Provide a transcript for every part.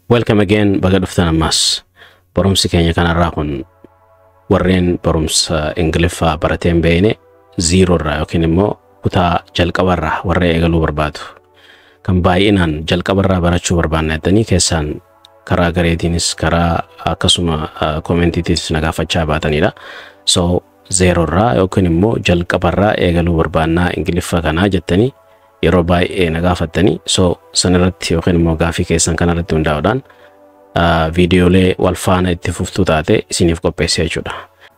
Welcome again, hordoftan ammas. Barumsi keenya kanarraa kun warreen barumsa Inglifaa barateen beekne zero irraa yookiin immoo kutaa jalqabarraa warree eegaluu barbaadu. Kan baay'inaan jalqabarraa barachuu barbaannatanii keessaan karaa gareetiinis karaa akkasuma koomentiitiis nagaafachaa baatanidha. So zero irraa yookiin immoo jalqabarraa eegaluu barbaannaa Ingiliffaa kanaa jettanii yeroo baay'ee nagaafattanii so sanirratti yookiin immoo gaafii keessan kanarratti hundaa'uudhaan viidiyoolee wal faana itti fuftuu taate isiniif qopheessee jechuudha.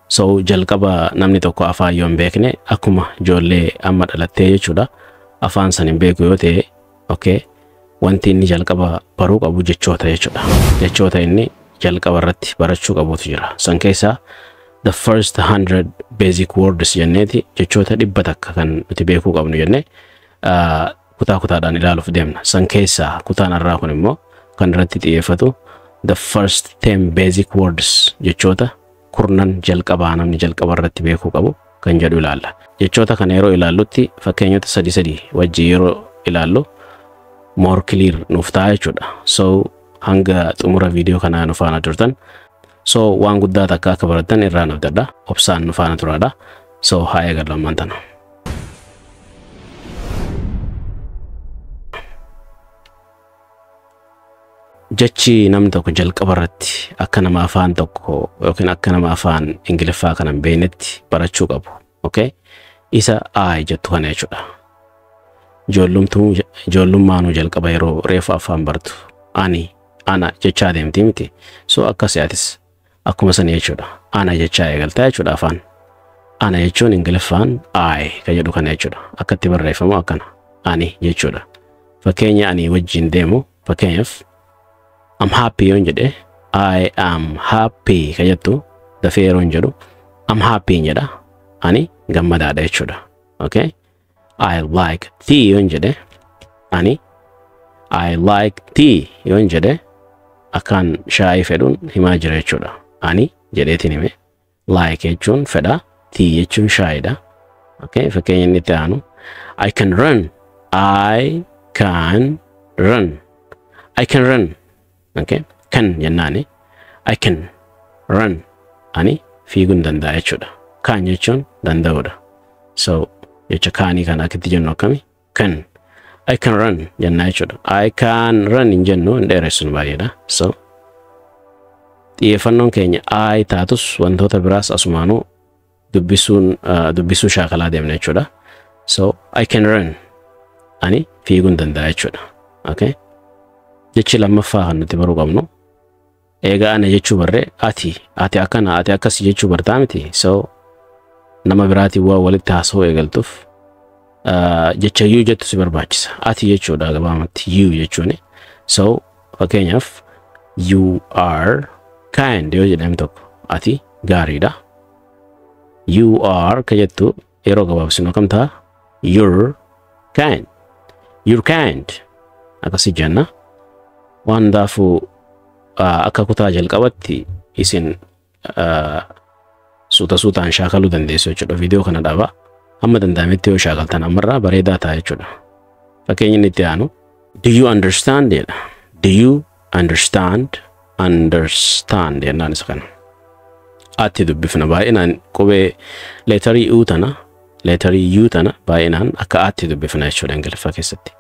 So jalqaba namni tokko afaan yoo hin beekne akkuma ijoollee amma dhalattee jechuudha. Afaan san hin beeku yoo ta'e okay wanti inni jalqaba baruu qabu jechoota jechuudha. Jechoota inni jalqaba irratti barachuu qabutu jira. San keessaa the first 100 basic words jenneeti jechoota 100 kan nuti beekuu qabnu jennee kutaa kutaadhaan ilaaluuf deemna. San keessaa kutaan irraa kun immoo kan irratti xiyyeeffatu the first 10 basic words jechoota kurnan jalqabaa namni jalqaba irratti beekuu qabu kan jedhu ilaalla. Jechoota kana yeroo ilaallutti fakkeenyota sadii wajji yeroo ilaallu more clear nuuf ta'a jechuudha. So hanga xumura viidiyoo kanaa nu faana turtan. So waan guddaa takka akka barattan irraa nuuf dadha. Obsaan nu faana turaadha. So haa eegallu ammaan tana. Jechi namni tokko jalqaba irratti akka nama afaan tokko yookiin akka nama afaan Ingiliffaa kana hin beeknetti barachuu qabu. Okay? Isa I jettu kana jechuudha. Ijoollummaanuu jalqaba yeroo reefu afaan bartu ana jechaa deemti miti. So akkasiyaatis akkuma sanii jechuudha. Ana jechaa eegaltaa jechuudha afaan. Ana jechuun Ingiliffaan I kan jedhu kana jechuudha. Akka itti barreeffamu akkana. Ani jechuudha. Fakkeenya ani wajjin deemu fakkeenyaaf I'm happy yon jedhe I am happy kan jettu dafee yeroo jedhu I'm happy jedha ani gammadaadha jechuudha. Okay? I like tea yon jedhe ani I like tea yon jedhe akkaan shaayii fedhuun himaa jira jechuudha. Ani jedheetiin hime like jechuun fedha tea jechuun shaayiidha. Okay? Fakkeenya inni itti aanu I can run I can run I can run. Okay? Kan jennaani I can run ani fiiguun danda'a jechuudha. Kan jechuun danda'uudha. So jecha kaanii kana akkitti jennu akkami kan I can run jennaa jechuudha. I can run hin jennu hin dheeressuun baay'eedha. So xiyyeeffannoon keenya I taatus wantoota biraas asumaanuu dubbisuu shaakalaa deemna jechuudha. So I can run ani fiiguun danda'a jechuudha. Okay? Jechi lammaffaa kan nuti baruu qabnu eegaa ana jechuu barree ati akkana ati akkasi jechuu bartaa miti. So nama biraatii waa walitti haasa'uu eegaltuuf jecha you jettu si barbaachisa. Ati jechuudha gabaamatti you jechuun. So fakkeenyaaf you are kind yoo jedhame tokko ati gaariidha. You are ka jettu yeroo gabaabsinu kam ta'a you're kind. You're kind akkasi jenna. Waan daafu akka kutaa jalqabatti isin suutaan shaakaluu dandeessu jechuudha. Viidiyoo kana dhaabaa amma danda'ametti yoo shaakaltan ammarraa bareedaa ta'a jechuudha. Fakkeenyi inni itti aanu do you understand jedha. Do you understand jennaan isa kana. Atti dubbifna baay'inaan qubee leetarii U tana baay'inaan akka atti dubbifna jechuudha Ingiliffaa keessatti.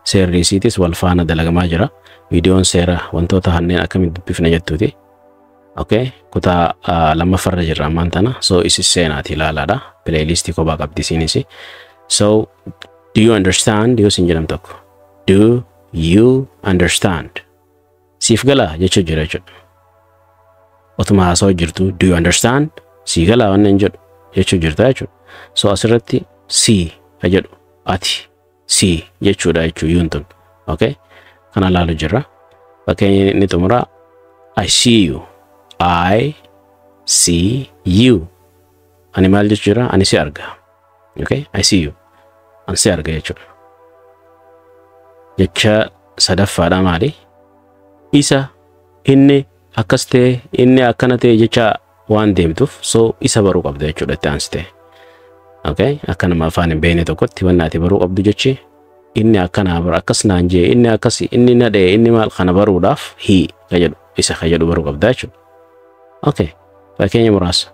Seerri isiitis wal faana dalagamaa jira. Viidiyoon seera wantoota hanneen akkamitti dubbifna jettuuti. Okay? Kutaa lammaffarra jirra ammaan tana. So isis seenaati ilaalaadha. Playlistii kophaa qabdi isiinis. So do you understand yoo sin jedham tokko. Do you understand? Siif galaa jechuu jira jechuudha. Otuma haasawaa jirtu do you understand? Sii galaa waan jedhu jechuu jirta jechuudha. So asirratti si jedhu ati si jechuudha jechuu yuun tun. Okay? Kana laalu jirra. Fakkeenya inni xumuraa I see you. I see you. Ani maal jechuu jira? Ani si arga. Okay? I see you. Ani si arga jechuudha. Jecha sadaffaadha maali? Isa inni akkas ta'e inni akkana ta'e jecha waan deemtuuf so isa baruu qabda jechuudha itti aansitee. Okay? Akka nama afaan hin beekne tokkotti wanna ati baruu qabdu jechi inni akkana bar akkas naan jee inni akkasi inni na dhee inni maal kana baruudhaaf he kajedhu isa kajedhu baruu qabdaa jechuudha. Okay, fakkeenya muraasa.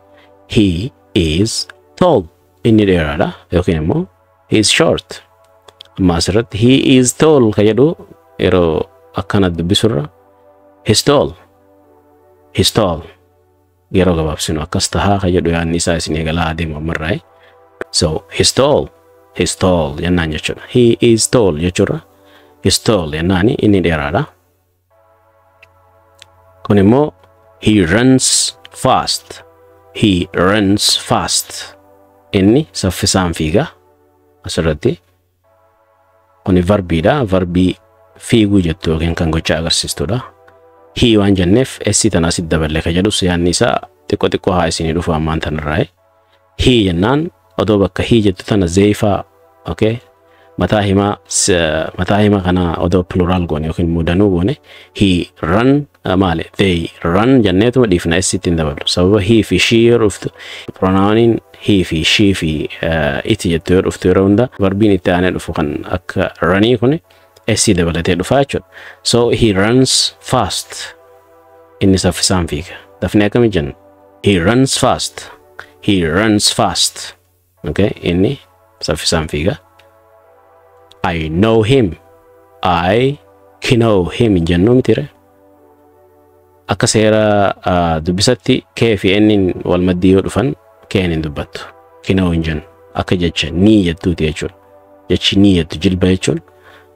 He is tall. Inni dheeraadha yookiin immoo he is short. Amma asirratti he is tall kajedhu yeroo akkana dubbisurra he's tall. He's tall. Yeroo gabaabsinu akkas tahaa kajedhu yaanni isaa isin eegalaa adeemu ammarraa. So he's tall. He's tall jennaan jechuudha. He is tall jechuudha. He's tall jennaani inni dheeraadha. Kun immoo he runs fast. He runs fast. Inni saffisaan fiiga. Asirratti kuni verbiidha. Verbii fiiguu jettu yookiin kan gocha agarsiistudha. He waan jenneef essi tana asit daballe ka jedhus yaanni isaa xiqqoo haa isinii dhufu ammaan tanarraa. He jennaan odoo bakka he jettu tana zeefaa. Okay, mataa himaa kana odoo plural goone yookiin mudanuu goone he run maali they run jenneetuma dhiifna essittiin dabalu sababa he fi she yoo dhuftu pronounin he fi she fi it jettu yoo dhuftu yeroo hunda verbiin itti aanee dhufu kan akka runii kun essi dabalatee dhufaa jechuudha. So he runs fast. Inni saffisaan fiiga. Dafnee akkami jenna? He runs fast. He runs fast. Okay, inni saffisaan fiiga. I know him. I know him jennu mitire. Akka seera dubbisatti kee fi ennin wal maddii yoo dhufan keen hin dubbattu. Know hin jennu. Akka jecha ni jettuuti jechuudha. Jechi ni jettu jilba jechuun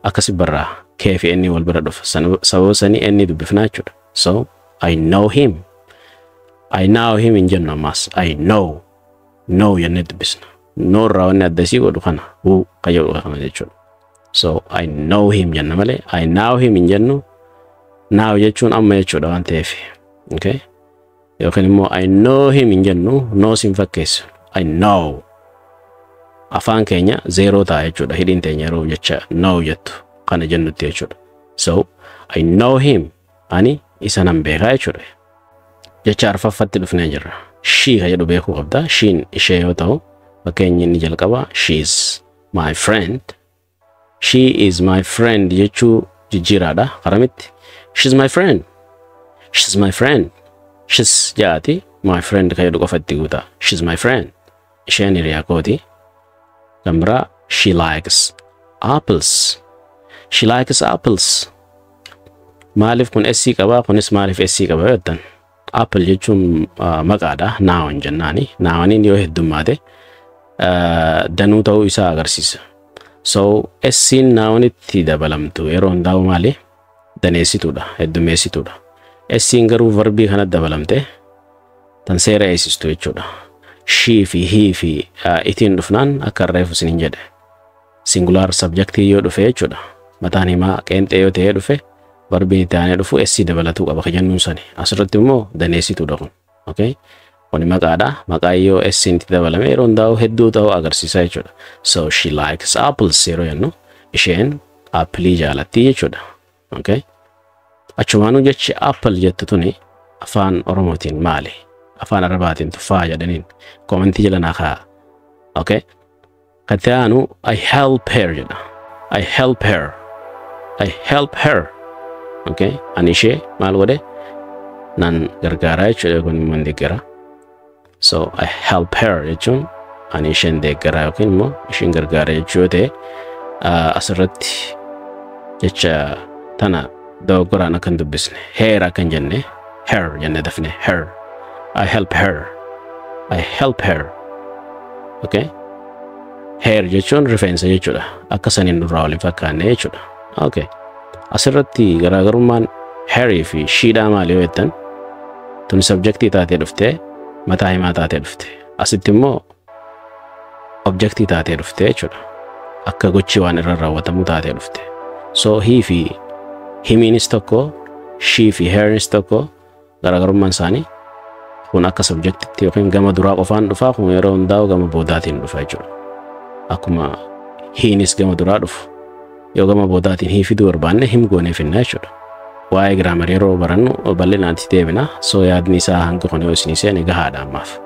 akkasi barraa kee fi enni wal bira dhufa. Sababa sanii enni dubbifnaa jechuudha. So I know him. I know him hin jennu ammas. I know. No jennee dubbisna. Nurraa wanni addasii godhu kana huu qayyadhu kana jechuudha. So I know him jenna malee I know him hin jennu. Now jechuun amma jechuudha waan ta'eef. Okay? Yookiin immoo I know him hin jennu no sin fakkeessu. I know. Afaan keenya zero ta'a jechuudha. Hidhiin teenya yeroo jecha no jettu kana jennutti jechuudha. So I know him. Ani isa nan beekaa jechuudha. Jecha arfaffatti dhufnee jirra. She jedhu beekuu qabda. Shin ishee yoo ta'u fakkeenyi inni jalqaba she's my friend. She is my friend jechuu jijjiiraadha qaramitti. She's my friend. She's my friend. She's jaati my friend jedhu qofatti guuta. She's my friend. Isheen hiriyaa kooti. Lamra she likes apples. She likes apples. Maaliif kun SC qaba kunis maaliif SC qaba jettan. Apple jechuun maqaadha naawan jennaani. Naawaniin yoo heddummaate danuu ta'uu isaa agarsiisa. So SC'n naawanitti dabalamtu yeroo hundaa'u maali daneessituudha heddumeessituudha. SC'n garuu verbii kana dabalamte tan seera eessistu jechuudha. She fi he fi itiin dhufnaan akka reefu isiniin jedhe. Singular subjectii yoo dhufe jechuudha. Mataan himaa qeenxee yoo ta'ee dhufe verbiin itti aanee dhufu SC dabalatuu qaba jennuun sani. Asirratti immoo daneessituudha kun. Okay? Kuni maqaadha. Maqaa yoo SC'n itti dabalame yeroo hundaa'u hedduu ta'uu agarsiisa jechuudha. So she likes apples yeroo jennu isheen appilii jaalatti jechuudha. Okay? Achumaanuu jechi apple jettu tuni afaan Oromootiin maali? Afaan Arabaatiin tuffaa jedhaniin komentii jala naa kaa. Okay? Kataanu I help her jedha. I help her. I help her. Okay? Ani ishee maal godhe? Nan gargaaraa jechuudha kun immoo deeggara. So I help her jechuun ani isheen deeggaraa yookiin immoo isheen gargaara jechuu yoo ta'e asirratti jecha tana dogoggoraan akkan dubbisne her akkan jenne her jenne dafne her. I help her. I help her. Okay? Her jechuun rifeensa jechuudha. Akka saniin nurraa waliin fakkaanne jechuudha. Okay. Asirratti garaagarummaan her fi sheedhaa maali yoo jettan tuni subjectii taatee dhufte mataa himaa taatee dhufte. Asitti immoo objectii taatee dhufte jechuudha. Akka gochi waan irra raawwatamu taatee dhufte. So he fi himiinis tokko she fi herinis tokko garaagarummaan isaanii kun akka subjectitti yookiin gama duraa qofaan dhufaa kun yeroo hundaa'u gama boodaatiin dhufa jechuudha. Akkuma hiinis gama duraa dhufu yoo gama boodaatiin hii fiduu barbaanne him goonee finna jechuudha. Waa'ee giraamar yeroo barannu bal'inaatti deebina. So yaadni isaa hanga kun yoo isinii seene gahaadha ammaaf.